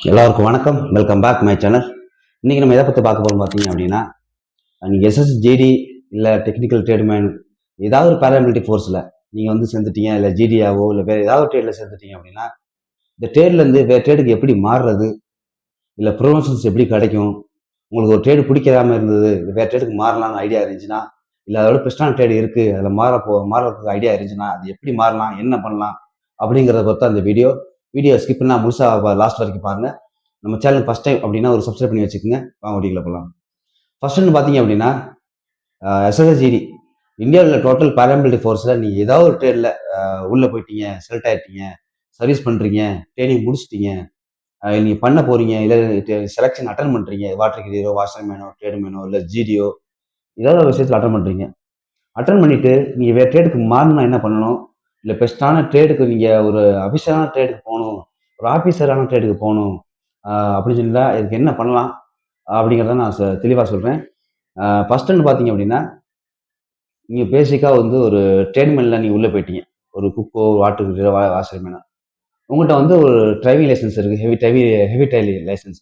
எல்லாருக்கும் வணக்கம். Welcome back my channel. இன்னைக்கு நம்ம எதை பற்றி பார்க்க போகிறோம் பார்த்தீங்க அப்படின்னா, நீங்கள் எஸ்எஸ்ஜிடி இல்லை டெக்னிக்கல் ட்ரேட்மேன் ஏதாவது ஒரு பேராமிலிட்டரி ஃபோர்ஸில் நீங்கள் வந்து சேர்ந்துட்டீங்க, இல்லை ஜிடியாவோ இல்லை வேறு ஏதாவது ட்ரேடில் சேர்ந்துட்டீங்க அப்படின்னா, இந்த ட்ரேட்லேருந்து வேறு ட்ரேடுக்கு எப்படி மாறுறது, இல்லை ப்ரொமோஷன்ஸ் எப்படி கிடைக்கும், உங்களுக்கு ஒரு ட்ரேடு பிடிக்காம இருந்தது வேறு ட்ரேடுக்கு மாறலாம்னு ஐடியா இருந்துச்சுன்னா, இல்லை அதோட பெஸ்ட்டான ட்ரேடு இருக்குது அதில் மாறதுக்கு ஐடியா இருந்துச்சுன்னா அது எப்படி மாறலாம், என்ன பண்ணலாம் அப்படிங்கிறத பொறுத்த அந்த வீடியோ ஸ்கிப் பண்ணால் முழுசாக லாஸ்ட் வரைக்கும் பாருங்கள். நம்ம சேனல் ஃபஸ்ட் டைம் அப்படின்னா ஒரு சப்ஸ்கிரைப் பண்ணி வச்சுக்கோங்க. வாங்க வீடியோக்குள்ள போகலாம். ஃபர்ஸ்ட்னு பார்த்தீங்க அப்படின்னா எஸ்எஸ்ஜிடி இந்தியாவில் டோட்டல் பேராமிலிட்டரி ஃபோர்ஸில் நீங்கள் ஏதாவது ஒரு ட்ரேடில் உள்ளே போயிட்டீங்க, செலக்ட் ஆகிட்டீங்க, சர்வீஸ் பண்ணுறீங்க, ட்ரைனிங் முடிச்சிட்டீங்க, நீங்கள் பண்ண போகிறீங்க, இல்லை செலெக்ஷன் அட்டன் பண்ணுறீங்க, வாட்டர் கிரியரோ, வாஷர்மேனோ, ட்ரேட்மேனோ, இல்லை ஜிடியோ ஏதாவது ஒரு விஷயத்தில் அட்டன் பண்ணுறீங்க. அட்டன் பண்ணிவிட்டு நீங்கள் வேறு ட்ரேடுக்கு மாறணும்னா என்ன பண்ணணும், இல்லை பெஸ்ட்டான ட்ரேடுக்கு நீங்கள் ஒரு அபிஷியலான ட்ரேடுக்கு போகணும், ஒரு ஆஃபீஸரான ட்ரேடுக்கு போகணும் அப்படின்னு சொல்லிட்டா இதுக்கு என்ன பண்ணலாம் அப்படிங்கிறத நான் தெளிவாக சொல்கிறேன். ஃபஸ்ட்டுன்னு பார்த்தீங்க அப்படின்னா, நீங்கள் பேசிக்காக வந்து ஒரு ட்ரேட்மேனில் நீங்கள் உள்ளே போயிட்டீங்க, ஒரு குக்கோ, வாட்டர் வாஷர்மேனோ, உங்கள்கிட்ட வந்து ஒரு டிரைவிங் லைசன்ஸ் இருக்குது, heavy driving licence.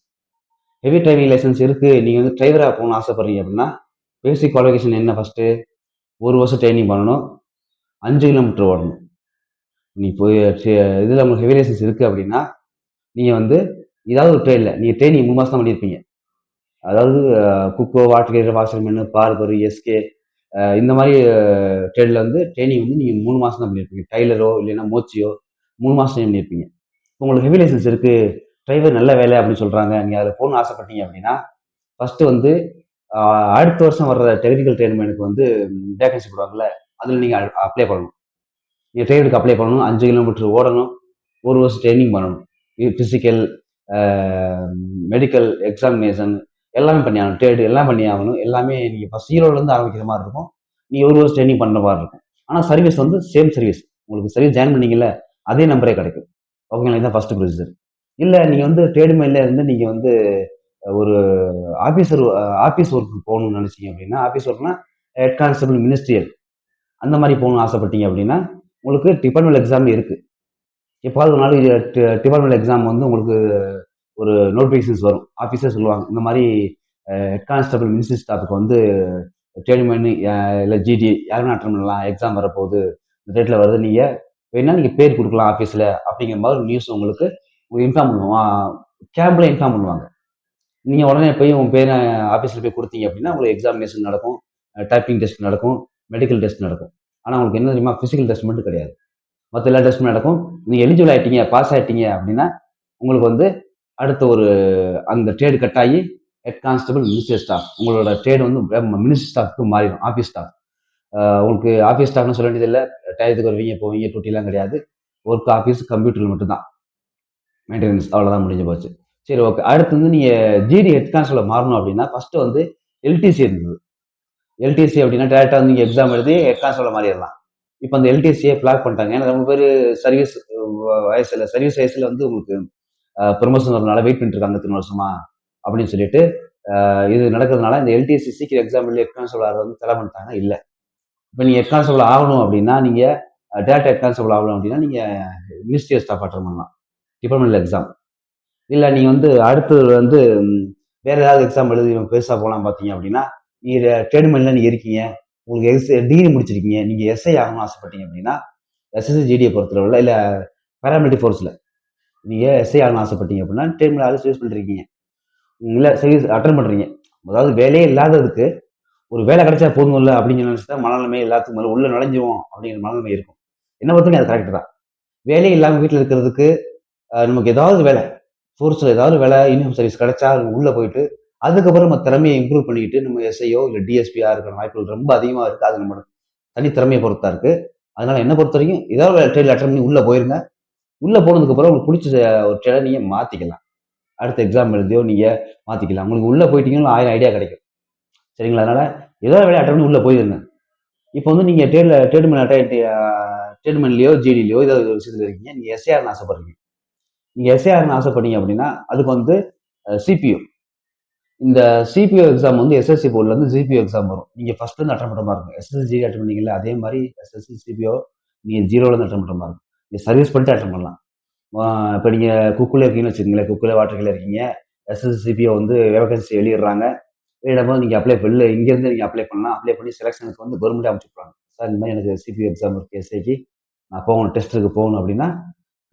Heavy driving licence இருக்குது, நீங்கள் வந்து டிரைவராக போகணும்னு ஆசைப்பட்றீங்க அப்படின்னா, பேசிக் குவாலிஃபிகேஷன் என்ன ஃபஸ்ட்டு, 1 வருஷம் ட்ரைனிங் பண்ணணும், 5 கிலோமீட்டர் ஓடணும். நீ போய் இதில் உங்களுக்கு ஹெவி லைசன்ஸ் இருக்குது அப்படின்னா, நீங்கள் வந்து ஏதாவது ஒரு ட்ரெயினில் நீங்கள் ட்ரைனிங் 3 மாதம் தான் பண்ணியிருப்பீங்க. அதாவது குக்கோ, வாட்டர் கேரியர், வாஷர்மேனு, பார்பர், எஸ்கே இந்த மாதிரி ட்ரேடில் வந்து ட்ரைனிங் வந்து நீங்கள் 3 மாதம் தான் பண்ணியிருப்பீங்க. டைலரோ இல்லைன்னா மோச்சியோ 3 மாதம் ட்ரெயின் பண்ணியிருப்பீங்க. உங்களுக்கு ஹெவி லைசன்ஸ் இருக்குது, டிரைவர் நல்ல வேலை அப்படின்னு சொல்கிறாங்க, நீங்கள் அதில் போகணும்னு ஆசைப்பட்டீங்க அப்படின்னா, ஃபஸ்ட்டு வந்து அடுத்த வருஷம் வர்ற டெக்னிக்கல் ட்ரேட்மேனுக்கு வந்து வேகன்சி போடுவாங்கல்ல, அதில் நீங்கள் அப்ளை பண்ணணும். நீங்கள் ட்ரேடுக்கு அப்ளை பண்ணணும், 5 கிலோமீட்டர் ஓடணும், 1 வருஷம் ட்ரைனிங் பண்ணணும். ஃபிசிக்கல், மெடிக்கல் எக்ஸாமினேஷன் எல்லாமே பண்ணி ஆகணும், ட்ரேடு எல்லாம் பண்ணி ஆகணும். எல்லாமே நீங்கள் ஃபஸ்ட் ஜீரோலேருந்து ஆரம்பிக்கிற மாதிரி இருக்கும். நீங்கள் 1 வருஷம் ட்ரைனிங் பண்ணுற மாதிரி இருக்கும். ஆனால் சர்வீஸ் வந்து சேம் சர்வீஸ், உங்களுக்கு சர்வீஸ் ஜாயின் பண்ணீங்கல்ல அதே நம்பரே கிடைக்கும். ஓகேங்களா? இதுதான் ஃபஸ்ட்டு ப்ரொசீஜர். இல்லை நீங்கள் வந்து ட்ரேட்மேனில் இருந்து நீங்கள் வந்து ஒரு ஆஃபீஸ் ஒர்க்கு போகணும்னு நினச்சிங்க அப்படின்னா, ஆஃபீஸ் ஒர்க்னா ஹெட் கான்ஸ்டபிள், மினிஸ்ட்ரியல் அந்த மாதிரி போகணும்னு ஆசைப்பட்டீங்க அப்படின்னா, உங்களுக்கு டிபார்ட்மெண்ட் எக்ஸாம் இருக்குது. எப்பாவது ஒரு நாள் டிபார்ட்மெண்ட் எக்ஸாம் வந்து உங்களுக்கு ஒரு நோட்டிஃபிகேஷன்ஸ் வரும், ஆஃபீஸே சொல்லுவாங்க, இந்த மாதிரி ஹெட் கான்ஸ்டபிள், மினிஸ்ட்ரி ஸ்டாஃபுக்கு வந்து ட்ரேட்மேன் இல்லை ஜிடி யாருமே அட்டன் பண்ணலாம், எக்ஸாம் வரப்போகுது, இந்த டேட்டில் வருது, நீங்கள் வேணா நீங்கள் பேர் கொடுக்கலாம் ஆஃபீஸில் அப்படிங்கிற மாதிரி நியூஸ் உங்களுக்கு இன்ஃபார்ம் பண்ணுவோம், கேம்பில் இன்ஃபார்ம் பண்ணுவாங்க. நீங்கள் உடனே போய் உங்கள் பேரை ஆஃபீஸில் போய் கொடுத்தீங்க அப்படின்னா உங்களுக்கு எக்ஸாமினேஷன் நடக்கும், டைப்பிங் டெஸ்ட் நடக்கும், மெடிக்கல் டெஸ்ட் நடக்கும். ஆனால் உங்களுக்கு என்ன தெரியுமா, ஃபிசிக்கல் டெஸ்ட் மட்டும் கிடையாது, மற்ற எல்லா டெஸ்ட்டும் நடக்கும். நீங்கள் எலிஜிபிள் ஆகிட்டீங்க, பாஸ் ஆகிட்டீங்க அப்படின்னா உங்களுக்கு வந்து அடுத்த ஒரு அந்த ட்ரேடு கட் ஆகி ஹெட் கான்ஸ்டபிள், மினிஸ்டர் ஸ்டாஃப், உங்களோட ட்ரேடு வந்து மினிஸ்டர் ஸ்டாஃப்க்கு மாறிடும், ஆஃபீஸ் ஸ்டாஃப். உங்களுக்கு ஆஃபீஸ் ஸ்டாஃப்னு சொல்ல வேண்டியதில்லை, டயத்துக்கு வருவீங்க போவீங்க, டூட்டிலாம் கிடையாது. ஒர்க் ஆஃபீஸ் கம்ப்யூட்டரில் மட்டும்தான் மெயின்டெனன்ஸ், அவ்வளோதான், முடிஞ்சு போச்சு. சரி, ஓகே. அடுத்து வந்து நீங்கள் ஜிடி ஹெட் கான்ஸ்டபிள் மாறணும் அப்படின்னா ஃபஸ்ட்டு வந்து எல்டிசி இருந்தது. எல்டிசி அப்படின்னா டேரெக்டாக வந்து நீங்கள் எக்ஸாம் எழுதி ஹெட் கான்ஸ்டபிள் மாறிடலாம். இப்போ அந்த எல்டிசியை ஃபிளாக் பண்ணிட்டாங்க. ஏன்னா ரொம்ப பேர் சர்வீஸ் வயசில் வந்து உங்களுக்கு ப்ரொமோஷன் வரனால வெயிட் பண்ணிட்டு இருக்காங்க இத்தனை வருஷமா அப்படின்னு சொல்லிட்டு இது நடக்கிறதுனால இந்த எல்டிசி சீக்கிரம் எக்ஸாம் எழுதி ஹெட் கான்ஸ்டபிள் ஆகிறது வந்து தடை பண்ணிட்டாங்க. இல்லை, இப்போ நீங்கள் ஹெட் கான்ஸ்டபிள் ஆகணும் அப்படின்னா, நீங்கள் டேரக்ட் ஹெட் கான்ஸ்டபிள் ஆகணும் அப்படின்னா நீங்கள் மினிஸ்ட்ரி ஸ்டாஃப் அட்டன் பண்ணலாம், டிபார்ட்மெண்டல் எக்ஸாம். இல்லை நீங்கள் வந்து அடுத்து வந்து வேறு ஏதாவது எக்ஸாம் எழுதி பெருசாக போகலாம் பார்த்தீங்க அப்படின்னா, நீங்கள் ட்ரேட்மேனில் நீங்கள் இருக்கீங்க, உங்களுக்கு டிகிரி முடிச்சிருக்கீங்க, நீங்கள் எஸ்ஐ ஆகணும்னு ஆசைப்பட்டீங்க அப்படின்னா, எஸ்எஸ்ஜிடியை பொறுத்தளவில் இல்லை பேராமிலிட்டரி ஃபோர்ஸில் நீங்கள் எஸ்ஐ ஆகணும்னு ஆசைப்பட்டீங்க அப்படின்னா ட்ரேட்மேனில் ஆல்ரெடி சர்வீஸ் பண்ணிருக்கீங்க, இல்லை சர்வீஸ் அட்டன் பண்ணுறீங்க, அதாவது வேலையே இல்லாததுக்கு ஒரு வேலை கிடைச்சா போதும் இல்லை அப்படின்னு நினச்சிட்டா மனநிலைமை எல்லாத்துக்கும் மேலே உள்ள நுழைஞ்சுவோம் அப்படிங்கிற மனநிலைமை இருக்கும். என்ன பொறுத்தவரைக்கும் அது கரெக்ட் தான். வேலையே இல்லாமல் வீட்டில் இருக்கிறதுக்கு நமக்கு ஏதாவது வேலை, ஃபோர்ஸில் ஏதாவது வேலை, யூனிஃபார்ம் சர்வீஸ் கிடைச்சா உள்ளே போயிட்டு அதுக்கப்புறம் நம்ம திறமையை இம்ப்ரூவ் பண்ணிட்டு நம்ம எஸ்ஐயோ இல்லை டிஎஸ்பியா இருக்கிற வாய்ப்புகள் ரொம்ப அதிகமாக இருக்குது. அது நம்ம தனி திறமையை பொறுத்தா இருக்கு. அதனால என்ன பொறுத்த வரைக்கும் ஏதாவது ட்ரேட் அட்டன் பண்ணி உள்ளே போயிருங்க. உள்ளே போனதுக்கப்புறம் உங்களுக்கு பிடிச்ச ஒரு ட்ரேடை நீங்கள் மாற்றிக்கலாம், அடுத்த எக்ஸாம் எழுதியோ நீங்கள் மாற்றிக்கலாம். உங்களுக்கு உள்ளே போயிட்டீங்கன்னா 1000 ஐடியா கிடைக்கும். சரிங்களா? அதனால ஏதாவது வேலை அட்டன் பண்ணி உள்ளே போயிருங்க. இப்போ வந்து நீங்கள் ட்ரேட்மேன்லையோ ஜிடிலையோ ஏதாவது ஒரு விஷயத்தில் இருக்கீங்க, நீங்கள் எஸ்ஐஆர்னு ஆசைப்படுறீங்க. நீங்கள் எஸ்ஐஆர்னு ஆசைப்பட்டீங்க அப்படின்னா அதுக்கு வந்து சிபிஓ, இந்த சிபிஓ எக்ஸாம் வந்து எஸ்எஸ்சி போர்ட்லேருந்து சிபிஓ எக்ஸாம் வரும். நீங்கள் ஃபஸ்ட்லேருந்து அட்டன் பண்ணுற மாதிரி இருக்கும். எஸ்எஸ்சி அட்டன் பண்ணீங்கல்ல அதே மாதிரி எஸ்எஸ்சி சிபிஓ நீங்கள் ஜீரோலேருந்து அட்டன் பண்ணுற மாதிரி இருக்கும். நீங்கள் சர்வீஸ் பண்ணிட்டு அட்டன் பண்ணலாம். இப்போ நீங்கள் குக்கில் இருக்கீங்கன்னு வச்சுக்கோங்களேன், குக்கில் வாட்டர்கில் இருக்கீங்க, எஸ்எஸ்சிபிஓ வந்து வேகன்சி வெளியிடுறாங்க. வெளியிடும்போது நீங்கள் அப்ளை வெளில இங்கேருந்து நீங்கள் அப்ளை பண்ணலாம். அப்ளை பண்ணி செலெக்ஷனுக்கு வந்து கவர்மெண்ட்டே அனுப்பிச்சுட்றாங்க. சார் இந்த மாதிரி எனக்கு சிபிஓ எக்ஸாம் இருக்குது, எஸ்ஐக்கு நான் போகணும், டெஸ்ட்டுக்கு போகணும் அப்படின்னா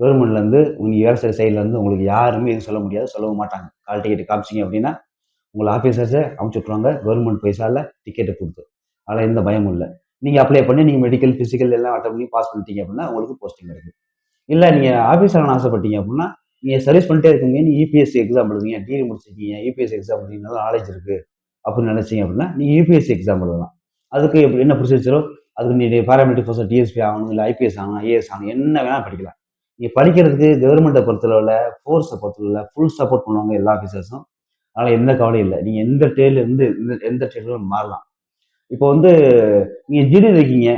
கவர்மெண்ட்லேருந்து நீங்கள் வேலை செய்கிற சைட்லேருந்து உங்களுக்கு யாருமே எதுவும் சொல்ல முடியாது, சொல்லவும் மாட்டாங்க. கால் டிக்கெட் காமிச்சிங்க அப்படின்னா உங்களை ஆஃபீஸர்ஸே அமுச்சு விட்ருவாங்க கவர்மெண்ட் பைசாவில் டிக்கெட்டை கொடுத்து. அதில் எந்த பயமும் இல்லை. நீங்கள் அப்ளை பண்ணி நீங்கள் மெடிக்கல் ஃபிசிக்கல் எல்லாம் அட்டன் பண்ணி பாஸ் பண்ணிட்டீங்க அப்படின்னா உங்களுக்கு போஸ்டிங் இருக்குது. இல்லை நீங்கள் ஆஃபீஸ் ஆகணும்னு ஆசைப்பட்டீங்க அப்படின்னா நீங்கள் சர்வீஸ் பண்ணிட்டே இருக்கீங்க, யூபிஎஸ்சி எக்ஸாம் எழுதுங்க, டிகிரி முடிச்சிருக்கீங்க, யூபிஎஸ்சி எக்ஸாம் எழுதுங்க, நல்லா நாலேஜ் இருக்குது அப்படின்னு நினைச்சீங்க அப்படின்னா நீங்கள் யூபிஎஸ்சி எக்ஸாம் எழுதலாம். அதுக்கு என்ன ப்ரொசீஜரோ அதுக்கு நீங்கள் பாராமெட்ரிக் ஃபோர்ஸ் டிஎஸ்பி ஆகணும், இல்லை ஐபிஎஸ் ஆகணும், ஐஏஎஸ் ஆகணும், என்ன வேணால் படிக்கலாம். நீங்கள் படிக்கிறதுக்கு கவர்மெண்ட்டை பொறுத்தளவில் ஃபோர்ஸை பொறுத்தளவில் ஃபுல் சப்போர்ட் பண்ணுவாங்க எல்லா ஆஃபீஸர்ஸும். அதனால் எந்த கவலையும் இல்லை. நீங்கள் எந்த ட்ரேட்ல இருந்து எந்த ட்ரேட்லும் மாறலாம். இப்போ வந்து நீங்கள் ஜிடியில் இருக்கீங்க,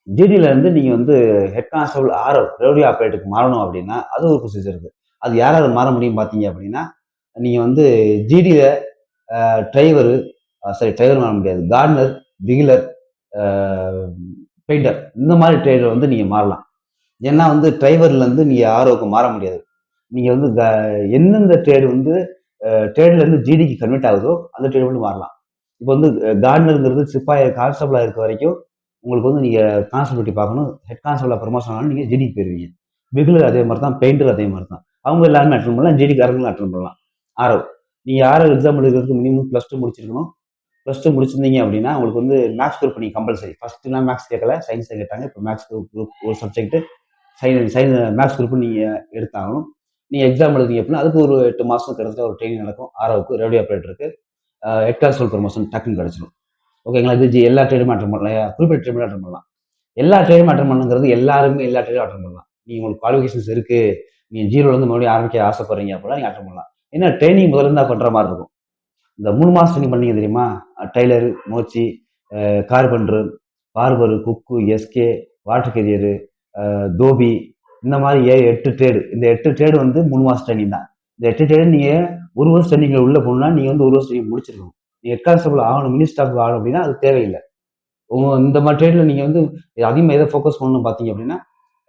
ஜிடியில் இருந்து நீங்கள் வந்து ஹெட் கான்ஸ்டபிள் ஆர்ஓ ரேடியோ ஆப்ரேட்டருக்கு மாறணும் அப்படின்னா அது ஒரு ப்ரொசீஜர் இருக்குது. அது யாராவது மாற முடியும் பார்த்தீங்க அப்படின்னா நீங்கள் வந்து ஜிடியில் டிரைவர் மாற முடியாது, கார்டனர், பிகிலர், பெயிண்டர் இந்த மாதிரி ட்ரேடர் வந்து நீங்கள் மாறலாம். ஏன்னா வந்து டிரைவர்லேருந்து நீங்கள் ஆர்ஓக்கு மாற முடியாது. நீங்கள் வந்து எந்தெந்த ட்ரேடு வந்து ட்ரேட்ல இருந்து ஜிடிக்கு கன்வெர்ட் ஆகுதோ அந்த ட்ரேட் வந்து மாறலாம். இப்போ வந்து கார்டனருங்கிறது சிப்பாய் கான்ஸ்டபிளா இருக்க வரைக்கும் உங்களுக்கு வந்து நீங்க கான்ஸ்டபிலிட்டி பார்க்கணும். ஹெட் கான்ஸ்டபிளா ப்ரமோஷன் ஆனாலும் நீங்க ஜிடிக்கு போயிருவீங்க. பிகிலர் அதே மாதிரி தான், பெயிண்டர் அதே மாதிரி தான். அவங்க எல்லாருமே அட்டன் பண்ணலாம், ஜிடி காரங்களும் அட்டன் பண்ணலாம். ஆரோ நீங்க ஆரோ எக்ஸாம் எழுதுறதுக்கு மினிமம் +2 முடிச்சிருக்கணும். +2 முடிச்சிருந்தீங்க அப்படின்னா உங்களுக்கு வந்து மேக்ஸ் குரூப் நீங்க கம்பல்சரி. ஃபர்ஸ்ட்லாம் மேக்ஸ் கேட்கல, சயின்ஸ் கேட்டாங்க. இப்போ மேக்ஸ் குரூப் ஒரு சப்ஜெக்ட் மேக்ஸ் குரூப் நீங்க எடுத்தாகணும். நீங்க எக்ஸாம் எழுதிங்க அப்படின்னா அதுக்கு ஒரு 8 மாசம் கிட்டத்தட்ட ஒரு ட்ரைனிங் நடக்கும். ஆரோவுக்கு ரேடியோ ஆப்ரேட்டருக்கு ஹெட் கான்ஸ்டபிள் ப்ரமோஷன் டக்குன்னு கிடைச்சிடும். ஓகேங்களா? இது எல்லா ட்ரேடுமே அட்டன் பண்ணலாம், குறிப்பிட்ட ட்ரேடுமே அட்டன் பண்ணலாம். எல்லா ட்ரேடுமே அட்டன் பண்ணுங்கிறது எல்லாருமே எல்லா ட்ரேடும் அட்டன் பண்ணலாம். நீங்க உங்களுக்கு குவாலிஃபிகேஷன்ஸ் இருக்கு, நீங்க ஜீரோல இருந்து மறுபடியும் ஆரம்பிக்க ஆசைப்படுறீங்க அப்படின்னா நீங்க அட்டன் பண்ணலாம். ஏன்னா ட்ரைனிங் முதல்ல இருந்தா பண்ற மாதிரி இருக்கும். இந்த 3 மாசம் ட்ரைனிங் பண்ணீங்க தெரியுமா? டைலர், மோச்சி, கார்பெண்டர், பார்பர், குக்கு, எஸ்கே, வாட்டர் கேரியர், தோபி, இந்த மாதிரி 8 ட்ரேடு. இந்த 8 ட்ரேடு வந்து 3 மாசம் ட்ரைனிங் தான். இந்த 8 ட்ரேடு நீங்க ஒரு வருஷம் ட்ரைனிங்ல உள்ள போகணும்னா நீங்க வந்து ஒரு வருஷம் ட்ரைனிங் முடிச்சிருக்கணும். நீங்க ஹெட் கான்ஸ்டபிள் ஆகணும், மினிஸ்டர் ஆஃப் ஆகணும் அப்படின்னா அது தேவையில்லை. இந்த மாதிரி ட்ரேட்ல நீங்க வந்து அதிகமாக எதை ஃபோக்கஸ் பண்ணணும் பார்த்தீங்க அப்படின்னா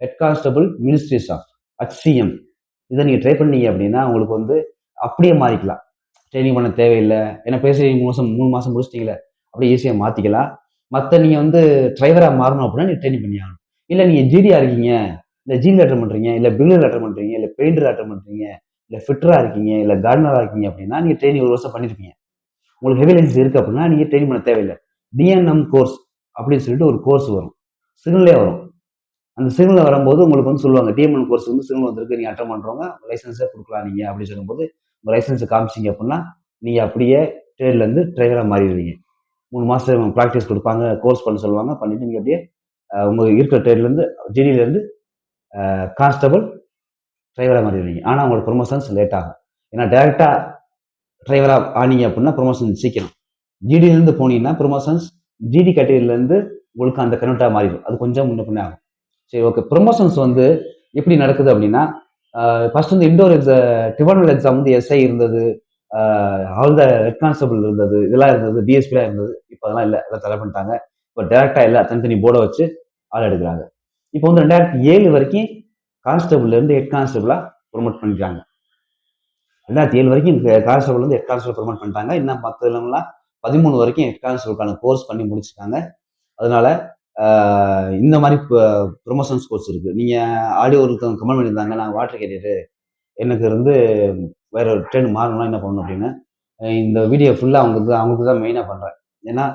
head constable, ministries of, HCM இதை நீங்க ட்ரை பண்ணீங்க அப்படின்னா உங்களுக்கு வந்து அப்படியே மாறிக்கலாம். ட்ரைனிங் பண்ண தேவையில்லை. ஏன்னா பேசி 3 மாசம் முடிச்சிட்டீங்களே, அப்படியே ஈஸியாக மாற்றிக்கலாம். மற்ற நீங்கள் வந்து டிரைவராக மாறணும் அப்படின்னா நீங்கள் ட்ரைனிங் பண்ணி ஆகணும். இல்லை நீங்கள் ஜிடியாக இருக்கீங்க, இல்லை ஜிடி அட்டன் பண்ணுறீங்க, இல்லை பில்டர் அட்டன் பண்ணுறீங்க, இல்லை பெயிண்டர் அட்டன் பண்ணுறீங்க, இல்லை ஃபிட்டராக இருக்கீங்க, இல்லை கார்டனராக இருக்கீங்க அப்படின்னா நீங்கள் ட்ரைனிங் ஒரு வருஷம் பண்ணியிருப்பீங்க. உங்களுக்கு ஹெவி லைசன்ஸ் இருக்குது அப்படின்னா நீங்கள் ட்ரைனிங் பண்ண தேவையில்லை. டிஎன்எம் கோர்ஸ் அப்படின்னு சொல்லிட்டு ஒரு கோர்ஸ் வரும், சிக்னலே வரும். அந்த சிக்னல் வரும்போது உங்களுக்கு வந்து சொல்லுவாங்க டிஎன்எம் கோர்ஸ் வந்து சிக்னல் வந்திருக்கு, நீங்கள் அட்டன் பண்ணுறவங்க லைசன்ஸே கொடுக்கலாம் நீங்கள் அப்படின்னு சொல்லும்போது உங்கள் லைசன்ஸை காமிச்சிங்க அப்படின்னா நீங்கள் அப்படியே ட்ரேட்லேருந்து டிரைவராக மாறிடுவீங்க. 3 மாதம் ப்ராக்டிஸ் கொடுப்பாங்க, கோர்ஸ் பண்ண சொல்லுவாங்க, பண்ணிட்டு நீங்கள் அப்படியே உங்கள் இருக்கிற ட்ரேட்லேருந்து ஜிடியிலேருந்து கான்ஸ்டபிள் டிரைவராக மாறிடுவீங்க. ஆனால் உங்களுக்கு ப்ரொமோஷன்ஸ் லேட் ஆகும். ஏன்னா டேரெக்டாக டிரைவராக ஆனீங்க அப்படின்னா ப்ரொமோஷன் சீக்கிரம். ஜிடியிலேருந்து போனீங்கன்னா ப்ரொமோஷன்ஸ் ஜிடி கேட்டகரியிலேருந்து உங்களுக்கு அந்த கன்வெர்ட்டாக மாறிடும். அது கொஞ்சம் முன்ன பின்ன ஆகும். சரி, ஓகே. ப்ரொமோஷன்ஸ் வந்து எப்படி நடக்குது அப்படின்னா ஃபர்ஸ்ட் வந்து இண்டோர் டிவர்னல் எக்ஸாம் வந்து எஸ்ஐ இருந்தது, ஆல் த ஹெட் கான்ஸ்டபிள் இருந்தது, இதெல்லாம் இருந்தது, டிஎஸ்பிலாம் இருந்தது. இப்போ அதெல்லாம் இல்லை, எல்லாம் தடை பண்ணிட்டாங்க. இப்போ டேரக்டா இல்லை, தனித்தனி போர்டை வச்சு ஆள் எடுக்கிறாங்க. இப்போ வந்து 2007 வரைக்கும் கான்ஸ்டபிள்ல இருந்து ஹெட் கான்ஸ்டபிளா ப்ரொமோட் பண்ணிட்டாங்க. 2007 வரைக்கும் கான்ஸ்டபிள் வந்து ஹெட் கான்ஸ்டபிள் ப்ரொமோட் பண்ணிட்டாங்க. இன்னும் 13 வரைக்கும் ஹெட் கான்ஸ்டபிளுக்கான கோர்ஸ் பண்ணி முடிச்சிருக்காங்க. அதனால இந்த மாதிரி ப்ரொமோஷன்ஸ் கோர்ஸ் இருக்கு. நீங்க ஆடியோ ஒருத்தவங்க கமெண்ட் பண்ணியிருந்தாங்க, நான் வாட்டர் கேரியர் எனக்கு வந்து வேற ஒரு ட்ரெயின் மாறணும்னா என்ன பண்ணணும் அப்படின்னு. இந்த வீடியோ ஃபுல்லாக அவங்களுக்கு தான் மெயினாக பண்ணுறேன். ஏன்னா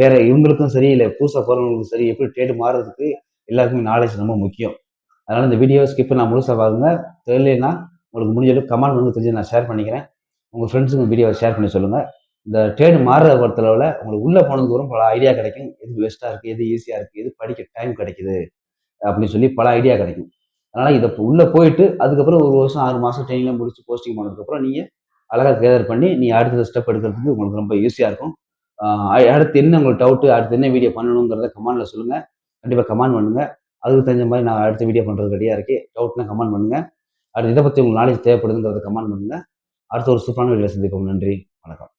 வேற இவங்களுக்கும் சரி, இல்லை புதுசாக போகிறவங்களுக்கும் சரி, எப்படி ட்ரேடு மாறுறதுக்கு எல்லாருக்குமே நாலேஜ் ரொம்ப முக்கியம். அதனால இந்த வீடியோ ஸ்கிப் நான் முழுசாக பாருங்க. தெரியலன்னா உங்களுக்கு முடிஞ்ச அளவுக்கு கமெண்ட் வந்து தெரிஞ்சு நான் ஷேர் பண்ணிக்கிறேன். உங்கள் ஃப்ரெண்ட்ஸுக்கு வீடியோவை ஷேர் பண்ணி சொல்லுங்கள். இந்த ட்ரேடு மாறுற பொறுத்தளவில் உங்களுக்கு உள்ளே போனதுக்கு அப்புறம் பல ஐடியா கிடைக்கும். எது பெஸ்ட்டாக இருக்குது, எது ஈஸியாக இருக்குது, எது படிக்க டைம் கிடைக்குது அப்படின்னு சொல்லி பல ஐடியா கிடைக்கும். அதனால இதை உள்ள போயிட்டு அதுக்கப்புறம் ஒரு வருஷம் 6 மாசம் ட்ரைனிங்லாம் முடிச்சு போஸ்டிங் பண்ணதுக்கப்புறம் நீங்க அழகா கேதர் பண்ணி நீ அடுத்த ஸ்டெப் எடுக்கிறதுக்கு உங்களுக்கு ரொம்ப ஈஸியா இருக்கும். அடுத்து என்ன உங்களுக்கு டவுட்டு, அடுத்து என்ன வீடியோ பண்ணணுங்கிறத கமெண்ட்ல சொல்லுங்க. கண்டிப்பா கமெண்ட் பண்ணுங்க. அதுக்கு தெரிஞ்ச மாதிரி நான் அடுத்த வீடியோ பண்றது ரெடியா இருக்கேன். டவுட்னா கமெண்ட் பண்ணுங்க. அடுத்து இதை பத்தி உங்களுக்கு நாலேஜ் தேவைப்படுதுங்கிறத கமெண்ட் பண்ணுங்க. அடுத்த ஒரு சூப்பரான வீடியோ சந்திப்போம். நன்றி, வணக்கம்.